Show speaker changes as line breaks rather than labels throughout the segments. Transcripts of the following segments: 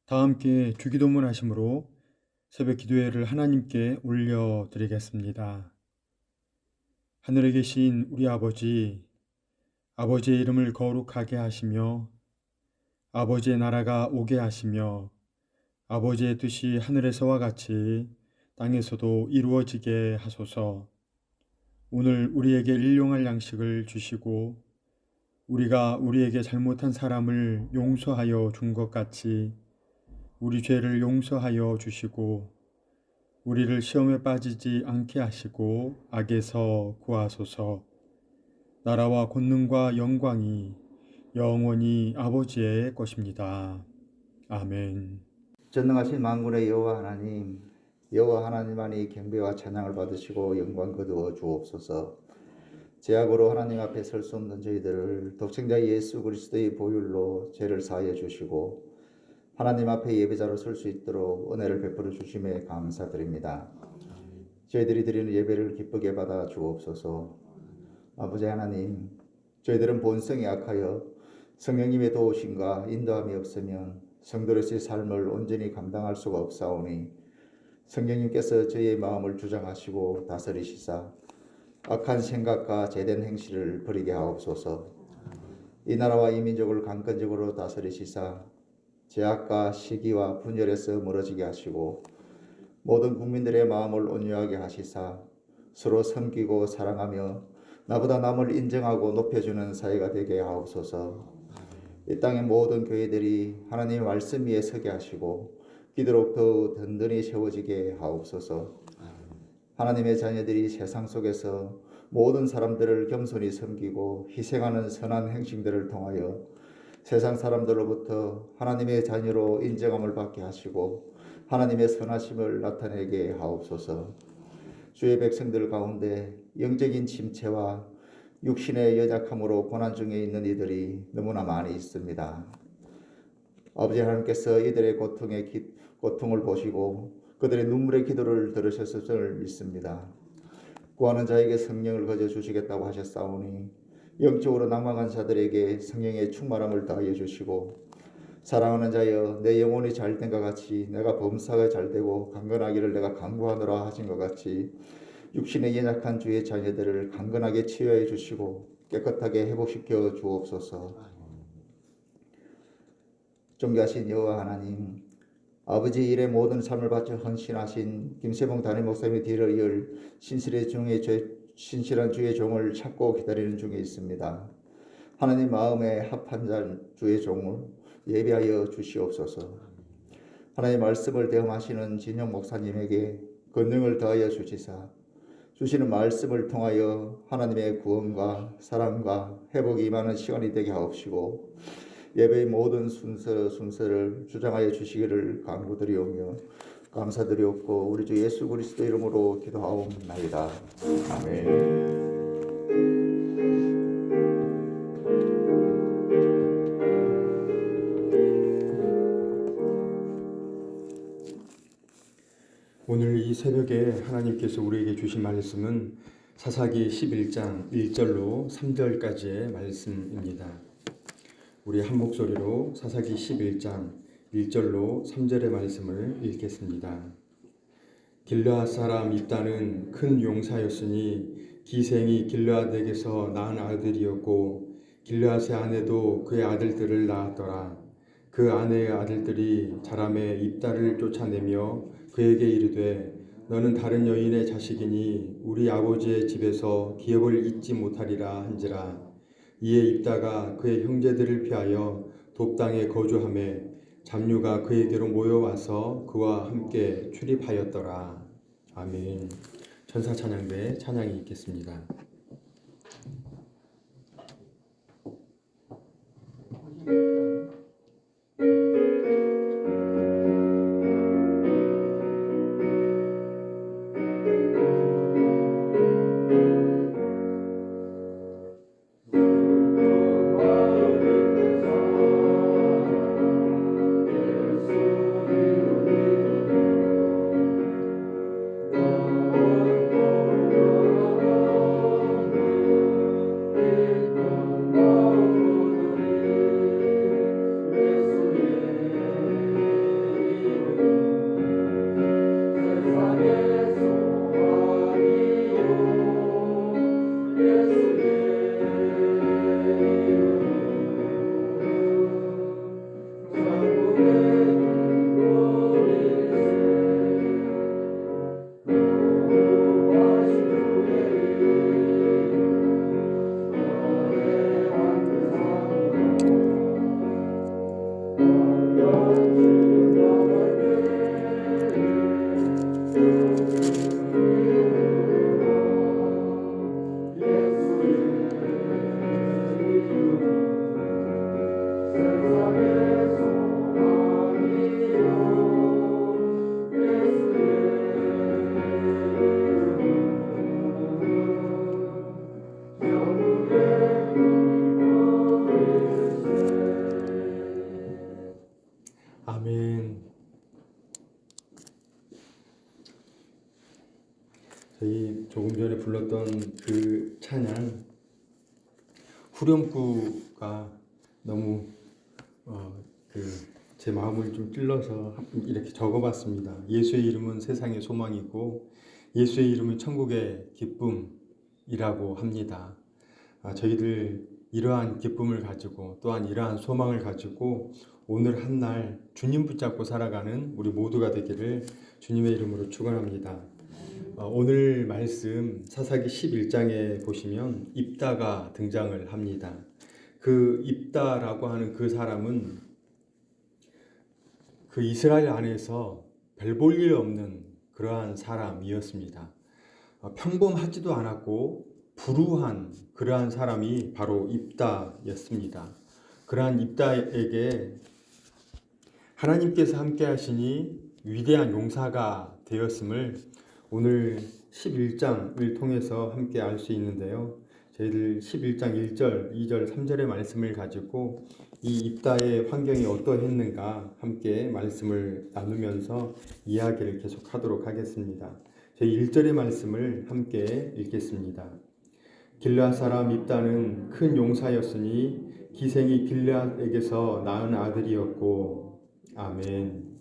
다 함께 주기도문 하심으로 새벽 기도회를 하나님께 올려드리겠습니다. 하늘에 계신 우리 아버지, 아버지의 이름을 거룩하게 하시며 아버지의 나라가 오게 하시며 아버지의 뜻이 하늘에서와 같이 땅에서도 이루어지게 하소서. 오늘 우리에게 일용할 양식을 주시고 우리가 우리에게 잘못한 사람을 용서하여 준 것 같이 우리 죄를 용서하여 주시고 우리를 시험에 빠지지 않게 하시고 악에서 구하소서. 나라와 권능과 영광이 영원히 아버지의 것입니다. 아멘.
전능하신 만군의 여호와 하나님, 여호와 하나님만이 경배와 찬양을 받으시고 영광 거두어 주옵소서. 죄악으로 하나님 앞에 설 수 없는 저희들을 독생자 예수 그리스도의 보혈로 죄를 사하여 주시고 하나님 앞에 예배자로 설 수 있도록 은혜를 베풀어 주심에 감사드립니다. 저희들이 드리는 예배를 기쁘게 받아 주옵소서. 아버지 하나님, 저희들은 본성이 악하여 성령님의 도우심과 인도함이 없으면 성도로서의 삶을 온전히 감당할 수가 없사오니 성령님께서 저희의 마음을 주장하시고 다스리시사 악한 생각과 죄된 행실을 버리게 하옵소서. 이 나라와 이 민족을 강건적으로 다스리시사 죄악과 시기와 분열에서 멀어지게 하시고 모든 국민들의 마음을 온유하게 하시사 서로 섬기고 사랑하며 나보다 남을 인정하고 높여주는 사회가 되게 하옵소서. 이 땅의 모든 교회들이 하나님의 말씀 위에 서게 하시고 기도록 더욱 든든히 세워지게 하옵소서. 하나님의 자녀들이 세상 속에서 모든 사람들을 겸손히 섬기고 희생하는 선한 행실들을 통하여 세상 사람들로부터 하나님의 자녀로 인정함을 받게 하시고 하나님의 선하심을 나타내게 하옵소서. 주의 백성들 가운데 영적인 침체와 육신의 연약함으로 고난 중에 있는 이들이 너무나 많이 있습니다. 아버지 하나님께서 이들의 고통을 보시고 그들의 눈물의 기도를 들으셨음을 믿습니다. 구하는 자에게 성령을 거저 주시겠다고 하셨사오니 영적으로 낭망한 자들에게 성령의 충만함을 더하여 주시고 사랑하는 자여 내 영혼이 잘된 것 같이 내가 범사가 잘되고 강건하기를 내가 간구하노라 하신 것 같이 육신의 연약한 주의 자녀들을 강건하게 치유해 주시고 깨끗하게 회복시켜 주옵소서. 존귀하신 여호와 하나님, 아버지 일의 모든 삶을 바쳐 헌신하신 김세봉 담임 목사님의 뒤를 이을 신실한 주의 종을 찾고 기다리는 중에 있습니다. 하나님 마음에 합한 자 주의 종을 예비하여 주시옵소서. 하나님 말씀을 대험하시는 진영 목사님에게 권능을 더하여 주시사 주시는 말씀을 통하여 하나님의 구원과 사랑과 회복이 임하는 시간이 되게 하옵시고 예배의 모든 순서를 주장하여 주시기를 간구드리오며 감사드리옵고 우리 주 예수 그리스도 이름으로 기도하옵나이다. 아멘.
오늘 이 새벽에 하나님께서 우리에게 주신 말씀은 사사기 11장 1절로 3절까지의 말씀입니다. 우리 한 목소리로 사사기 11장 1절로 3절의 말씀을 읽겠습니다. 길르앗 사람 입다는 큰 용사였으니 기생이 길르앗에게서 낳은 아들이었고 길르앗의 아내도 그의 아들들을 낳았더라. 그 아내의 아들들이 자라매 입다를 쫓아내며 그에게 이르되 너는 다른 여인의 자식이니 우리 아버지의 집에서 기업을 잊지 못하리라 한지라. 이에 입다가 그의 형제들을 피하여 돕당에 거주하매 잡류가 그에게로 모여와서 그와 함께 출입하였더라. 아멘. 천사찬양대 찬양이 있겠습니다. 아멘. 저희 조금 전에 불렀던 그 찬양 후렴구가 너무 제 마음을 좀 찔러서 이렇게 적어봤습니다. 예수의 이름은 세상의 소망이고 예수의 이름은 천국의 기쁨이라고 합니다. 저희들 이러한 기쁨을 가지고 또한 이러한 소망을 가지고 오늘 한 날 주님 붙잡고 살아가는 우리 모두가 되기를 주님의 이름으로 축원합니다. 오늘 말씀 사사기 11장에 보시면 입다가 등장을 합니다. 그 입다라고 하는 그 사람은 그 이스라엘 안에서 별 볼 일 없는 그러한 사람이었습니다. 평범하지도 않았고 불우한 그러한 사람이 바로 입다였습니다. 그러한 입다에게 하나님께서 함께 하시니 위대한 용사가 되었음을 오늘 11장을 통해서 함께 알 수 있는데요. 저희들 11장 1절, 2절, 3절의 말씀을 가지고 이 입다의 환경이 어떠했는가 함께 말씀을 나누면서 이야기를 계속하도록 하겠습니다. 저희 1절의 말씀을 함께 읽겠습니다. 길앗 사람 입다는 큰 용사였으니 기생이 길앗에게서 낳은 아들이었고 아멘.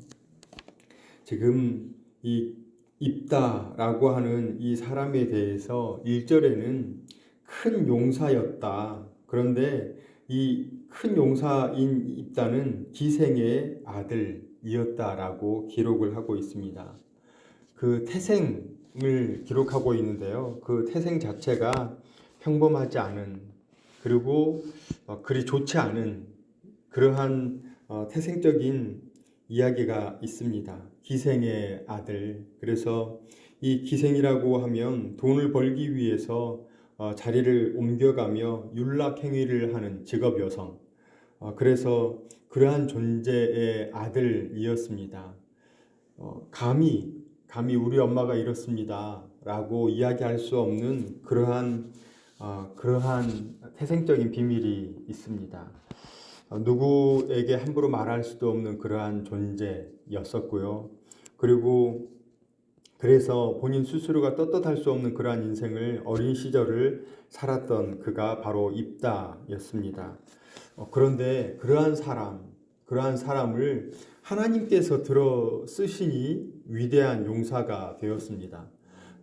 지금 이 입다라고 하는 이 사람에 대해서 1절에는 큰 용사였다. 그런데 이 큰 용사인 입다는 기생의 아들이었다라고 기록을 하고 있습니다. 그 태생을 기록하고 있는데요. 그 태생 자체가 평범하지 않은 그리고 그리 좋지 않은 그러한 태생적인 이야기가 있습니다. 기생의 아들. 그래서 이 기생이라고 하면 돈을 벌기 위해서 자리를 옮겨가며 윤락행위를 하는 직업 여성. 그래서 그러한 존재의 아들이었습니다. 감히 우리 엄마가 이렇습니다 라고 이야기할 수 없는 그러한 태생적인 비밀이 있습니다. 누구에게 함부로 말할 수도 없는 그러한 존재였었고요. 그리고 그래서 본인 스스로가 떳떳할 수 없는 그러한 인생을 어린 시절을 살았던 그가 바로 입다였습니다. 그런데 그러한 사람을 하나님께서 들어 쓰시니 위대한 용사가 되었습니다.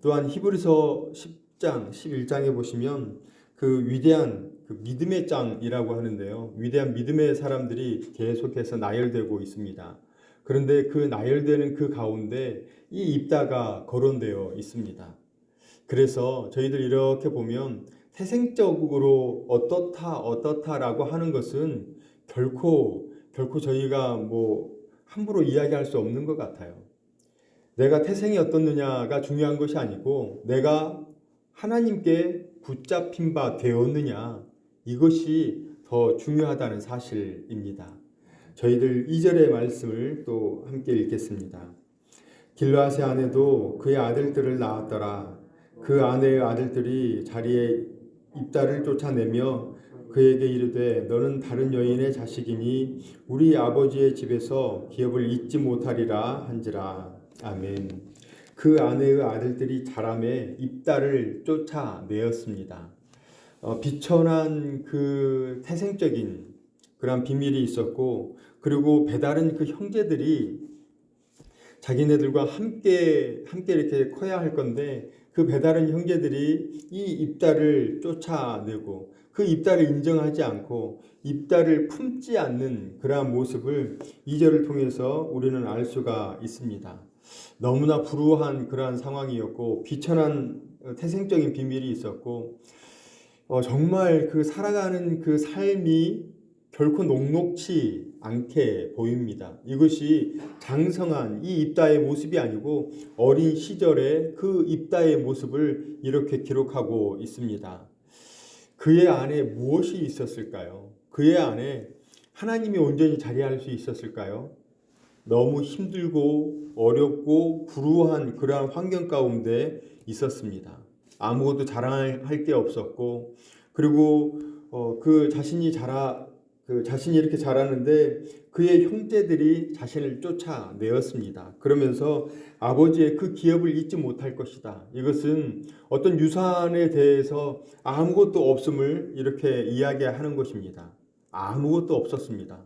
또한 히브리서 10장 11장에 보시면 그 위대한 믿음의 짱이라고 하는데요. 위대한 믿음의 사람들이 계속해서 나열되고 있습니다. 그런데 그 나열되는 그 가운데 이 입다가 거론되어 있습니다. 그래서 저희들 이렇게 보면 태생적으로 어떻다라고 하는 것은 결코 저희가 함부로 이야기할 수 없는 것 같아요. 내가 태생이 어떻느냐가 중요한 것이 아니고 내가 하나님께 붙잡힌 바 되었느냐 이것이 더 중요하다는 사실입니다. 저희들 2절의 말씀을 또 함께 읽겠습니다. 길앗의 아내도 그의 아들들을 낳았더라. 그 아내의 아들들이 자리에 입다를 쫓아내며 그에게 이르되 너는 다른 여인의 자식이니 우리 아버지의 집에서 기업을 잊지 못하리라 한지라. 아멘. 그 아내의 아들들이 자라매 입다를 쫓아내었습니다. 비천한 그 태생적인 그런 비밀이 있었고 그리고 배다른 그 형제들이 자기네들과 함께 이렇게 커야 할 건데 그 배다른 형제들이 이 입다를 쫓아내고 그 입다를 인정하지 않고 입다를 품지 않는 그러한 모습을 2절을 통해서 우리는 알 수가 있습니다. 너무나 불우한 그러한 상황이었고 비천한 태생적인 비밀이 있었고 정말 그 살아가는 그 삶이 결코 녹록치 않게 보입니다. 이것이 장성한 이 입다의 모습이 아니고 어린 시절의 그 입다의 모습을 이렇게 기록하고 있습니다. 그의 안에 무엇이 있었을까요? 그의 안에 하나님이 온전히 자리할 수 있었을까요? 너무 힘들고 어렵고 불우한 그러한 환경 가운데 있었습니다. 아무것도 자랑할 게 없었고 그리고 그 자신이 그 자신이 이렇게 자라는데 그의 형제들이 자신을 쫓아내었습니다. 그러면서 아버지의 그 기업을 잊지 못할 것이다. 이것은 어떤 유산에 대해서 아무것도 없음을 이렇게 이야기하는 것입니다. 아무것도 없었습니다.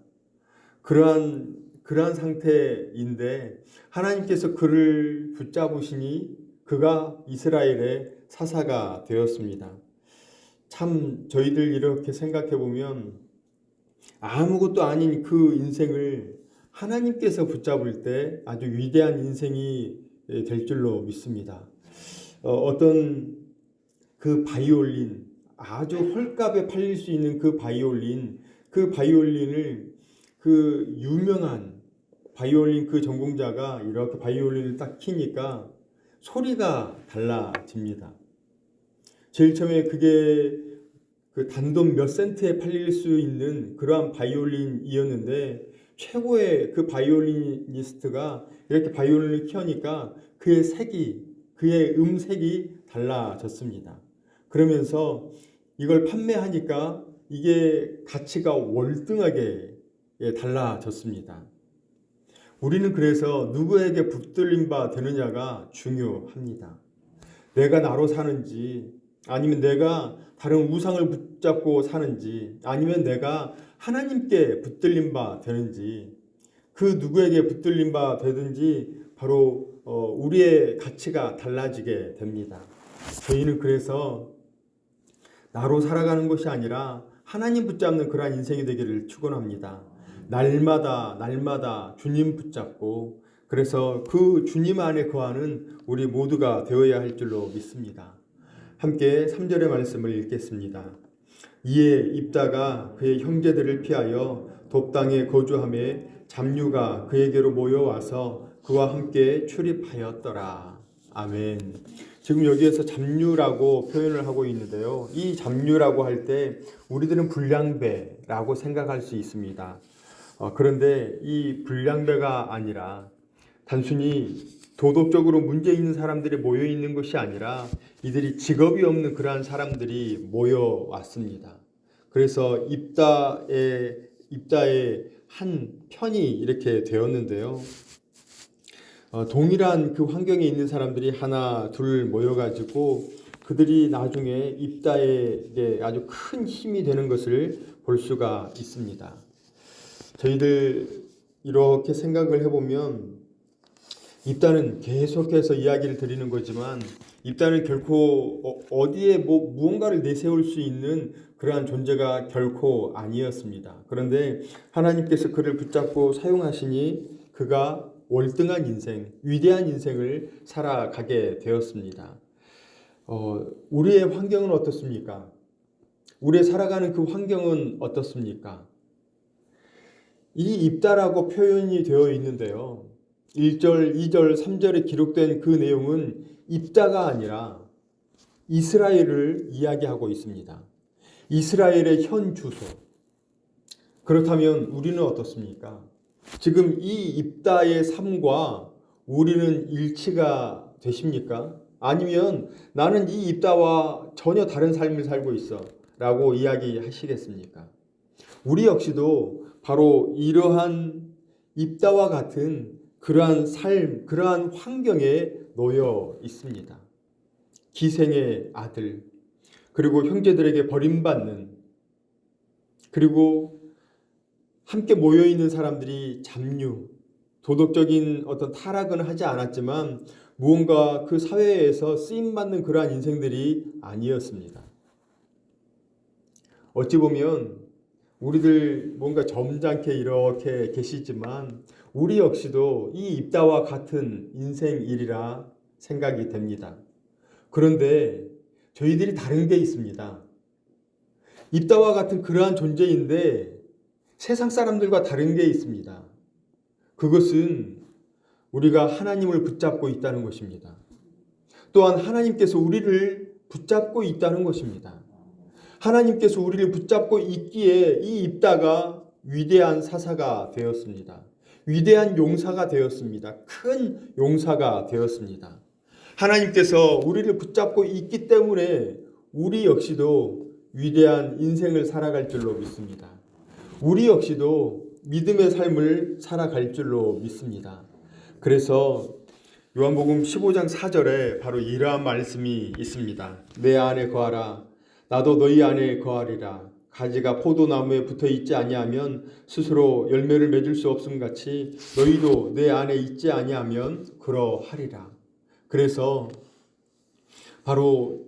그러한 상태인데 하나님께서 그를 붙잡으시니 그가 이스라엘의 사사가 되었습니다. 참 저희들 이렇게 생각해 보면 아무것도 아닌 그 인생을 하나님께서 붙잡을 때 아주 위대한 인생이 될 줄로 믿습니다. 어떤 그 바이올린, 아주 헐값에 팔릴 수 있는 그 바이올린을 그 유명한 바이올린 그 전공자가 이렇게 바이올린을 딱 키니까 소리가 달라집니다. 제일 처음에 그게 그 단돈 몇 센트에 팔릴 수 있는 그러한 바이올린이었는데 최고의 그 바이올리니스트가 이렇게 바이올린을 키우니까 그의 음색이 달라졌습니다. 그러면서 이걸 판매하니까 이게 가치가 월등하게 달라졌습니다. 우리는 그래서 누구에게 붙들림 바 되느냐가 중요합니다. 내가 나로 사는지 아니면 내가 다른 우상을 붙잡고 사는지 아니면 내가 하나님께 붙들림 바 되는지 그 누구에게 붙들림 바 되든지 바로 우리의 가치가 달라지게 됩니다. 저희는 그래서 나로 살아가는 것이 아니라 하나님 붙잡는 그러한 인생이 되기를 축원합니다. 날마다 주님 붙잡고 그래서 그 주님 안에 거하는 우리 모두가 되어야 할 줄로 믿습니다. 함께 3절의 말씀을 읽겠습니다. 이에 입다가 그의 형제들을 피하여 돕당에 거주하매 잡류가 그에게로 모여와서 그와 함께 출입하였더라. 아멘. 지금 여기에서 잡류라고 표현을 하고 있는데요. 이 잡류라고 할 때 우리들은 불량배라고 생각할 수 있습니다. 그런데 이 불량배가 아니라 단순히 도덕적으로 문제 있는 사람들이 모여 있는 것이 아니라 이들이 직업이 없는 그러한 사람들이 모여왔습니다. 그래서 입다의 한 편이 이렇게 되었는데요. 동일한 그 환경에 있는 사람들이 하나 둘 모여가지고 그들이 나중에 입다에게 아주 큰 힘이 되는 것을 볼 수가 있습니다. 저희들 이렇게 생각을 해보면 입다는 계속해서 이야기를 드리는 거지만 입다는 결코 어디에 무언가를 내세울 수 있는 그러한 존재가 결코 아니었습니다. 그런데 하나님께서 그를 붙잡고 사용하시니 그가 월등한 인생, 위대한 인생을 살아가게 되었습니다. 우리의 환경은 어떻습니까? 우리의 살아가는 그 환경은 어떻습니까? 이 입다라고 표현이 되어 있는데요. 1절, 2절, 3절에 기록된 그 내용은 입다가 아니라 이스라엘을 이야기하고 있습니다. 이스라엘의 현 주소. 그렇다면 우리는 어떻습니까? 지금 이 입다의 삶과 우리는 일치가 되십니까? 아니면 나는 이 입다와 전혀 다른 삶을 살고 있어 라고 이야기하시겠습니까? 우리 역시도 바로 이러한 입다와 같은 그러한 삶, 그러한 환경에 놓여 있습니다. 기생의 아들, 그리고 형제들에게 버림받는, 그리고 함께 모여있는 사람들이 잡류, 도덕적인 어떤 타락은 하지 않았지만 무언가 그 사회에서 쓰임받는 그러한 인생들이 아니었습니다. 어찌 보면 우리들 뭔가 점잖게 이렇게 계시지만 우리 역시도 이 입다와 같은 인생이리라 생각이 됩니다. 그런데 저희들이 다른 게 있습니다. 입다와 같은 그러한 존재인데 세상 사람들과 다른 게 있습니다. 그것은 우리가 하나님을 붙잡고 있다는 것입니다. 또한 하나님께서 우리를 붙잡고 있다는 것입니다. 하나님께서 우리를 붙잡고 있기에 이 입다가 위대한 사사가 되었습니다. 위대한 용사가 되었습니다. 큰 용사가 되었습니다. 하나님께서 우리를 붙잡고 있기 때문에 우리 역시도 위대한 인생을 살아갈 줄로 믿습니다. 우리 역시도 믿음의 삶을 살아갈 줄로 믿습니다. 그래서 요한복음 15장 4절에 바로 이러한 말씀이 있습니다. 내 안에 거하라. 나도 너희 안에 거하리라. 가지가 포도나무에 붙어 있지 아니하면 스스로 열매를 맺을 수 없음 같이 너희도 내 안에 있지 아니하면 그러하리라. 그래서 바로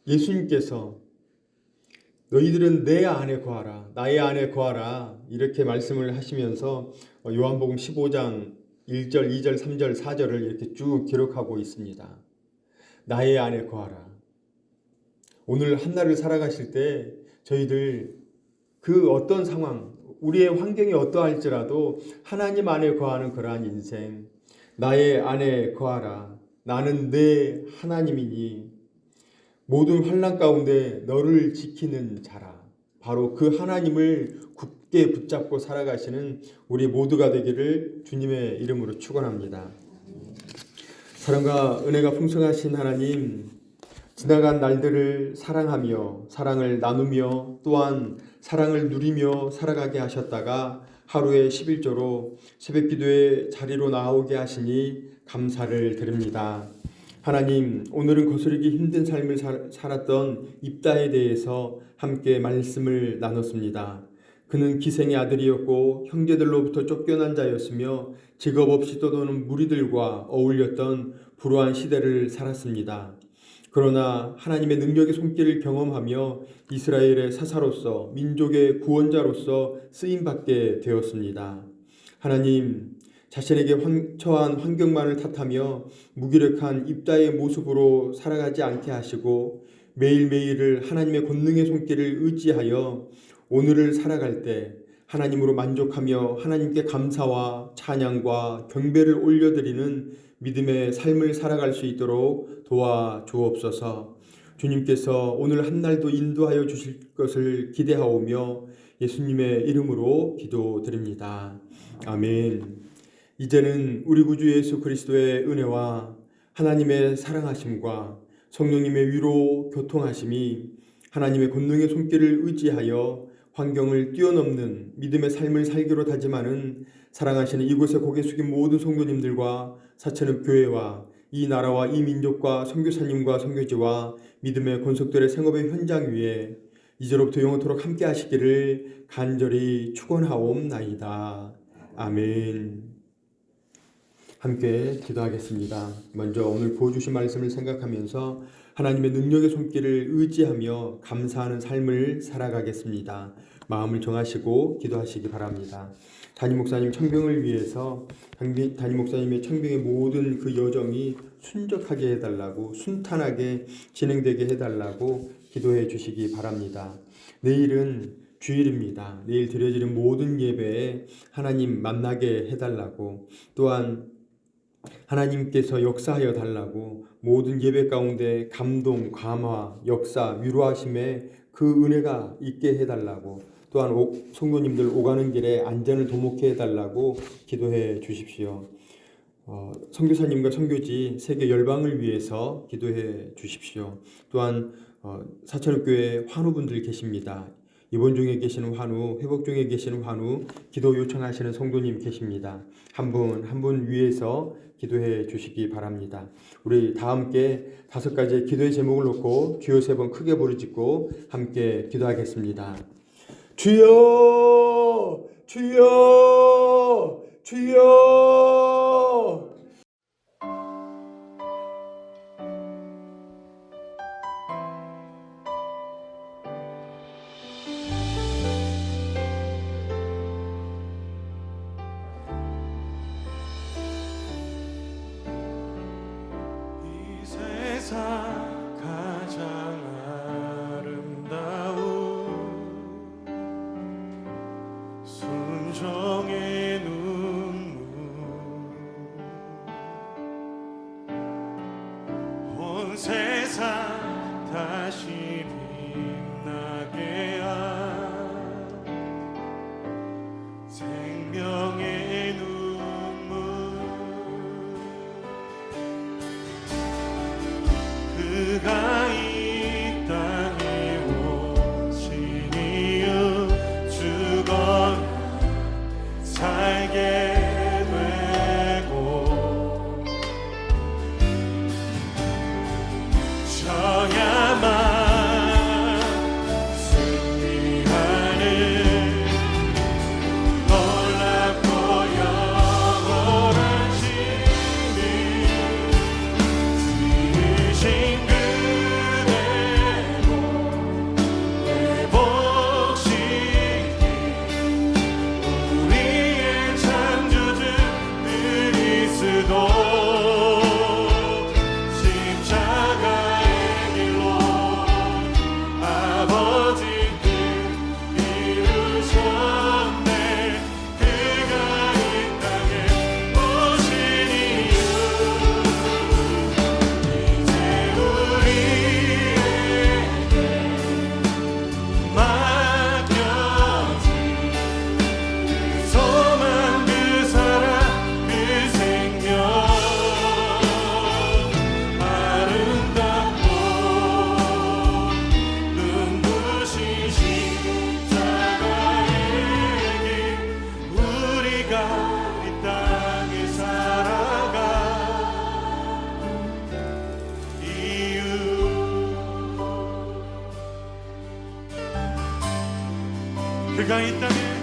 예수님께서 너희들은 내 안에 거하라, 나의 안에 거하라 이렇게 말씀을 하시면서 요한복음 15장 1절, 2절, 3절, 4절을 이렇게 쭉 기록하고 있습니다. 나의 안에 거하라. 오늘 한날을 살아가실 때 저희들 그 어떤 상황, 우리의 환경이 어떠할지라도 하나님 안에 거하는 그러한 인생, 나의 안에 거하라. 나는 내 하나님이니 모든 환난 가운데 너를 지키는 자라. 바로 그 하나님을 굳게 붙잡고 살아가시는 우리 모두가 되기를 주님의 이름으로 축원합니다. 사랑과 은혜가 풍성하신 하나님, 지나간 날들을 사랑하며 사랑을 나누며 또한 사랑을 누리며 살아가게 하셨다가 하루에 11조로 새벽기도의 자리로 나오게 하시니 감사를 드립니다. 하나님, 오늘은 거스르기 힘든 삶을 살았던 입다에 대해서 함께 말씀을 나눴습니다. 그는 기생의 아들이었고 형제들로부터 쫓겨난 자였으며 직업 없이 떠도는 무리들과 어울렸던 불우한 시대를 살았습니다. 그러나 하나님의 능력의 손길을 경험하며 이스라엘의 사사로서 민족의 구원자로서 쓰임받게 되었습니다. 하나님, 자신에게 처한 환경만을 탓하며 무기력한 입다의 모습으로 살아가지 않게 하시고 매일매일을 하나님의 권능의 손길을 의지하여 오늘을 살아갈 때 하나님으로 만족하며 하나님께 감사와 찬양과 경배를 올려드리는 믿음의 삶을 살아갈 수 있도록 도와주옵소서. 주님께서 오늘 한날도 인도하여 주실 것을 기대하오며 예수님의 이름으로 기도드립니다. 아멘. 이제는 우리 구주 예수 그리스도의 은혜와 하나님의 사랑하심과 성령님의 위로 교통하심이 하나님의 권능의 손길을 의지하여 환경을 뛰어넘는 믿음의 삶을 살기로 다짐하는 사랑하시는 이곳에 고개 숙인 모든 성도님들과 사천읍 교회와 이 나라와 이 민족과 선교사님과 선교지와 믿음의 권속들의 생업의 현장 위에 이제로부터 영원토록 함께 하시기를 간절히 축원하옵나이다. 아멘. 함께 기도하겠습니다. 먼저 오늘 보여주신 말씀을 생각하면서 하나님의 능력의 손길을 의지하며 감사하는 삶을 살아가겠습니다. 마음을 정하시고 기도하시기 바랍니다. 담임 목사님 청병을 위해서 담임 목사님의 청병의 모든 그 여정이 순적하게 해달라고, 순탄하게 진행되게 해달라고 기도해 주시기 바랍니다. 내일은 주일입니다. 내일 드려지는 모든 예배에 하나님 만나게 해달라고, 또한 하나님께서 역사하여 달라고, 모든 예배 가운데 감동, 감화, 역사, 위로하심에 그 은혜가 있게 해달라고, 또한 성도님들 오가는 길에 안전을 도모케 해달라고 기도해 주십시오. 선교사님과 선교지 세계 열방을 위해서 기도해 주십시오. 또한 사천읍교회 환우분들 계십니다. 입원 중에 계시는 환우, 회복 중에 계시는 환우, 기도 요청하시는 성도님 계십니다. 한 분 한 분 위해서 기도해 주시기 바랍니다. 우리 다 함께 5가지의 기도의 제목을 놓고 주여 3번 크게 부르짖고 함께 기도하겠습니다. 주여, 주여, 주여.
가장 아름다운 순종의 눈물 그가 있다면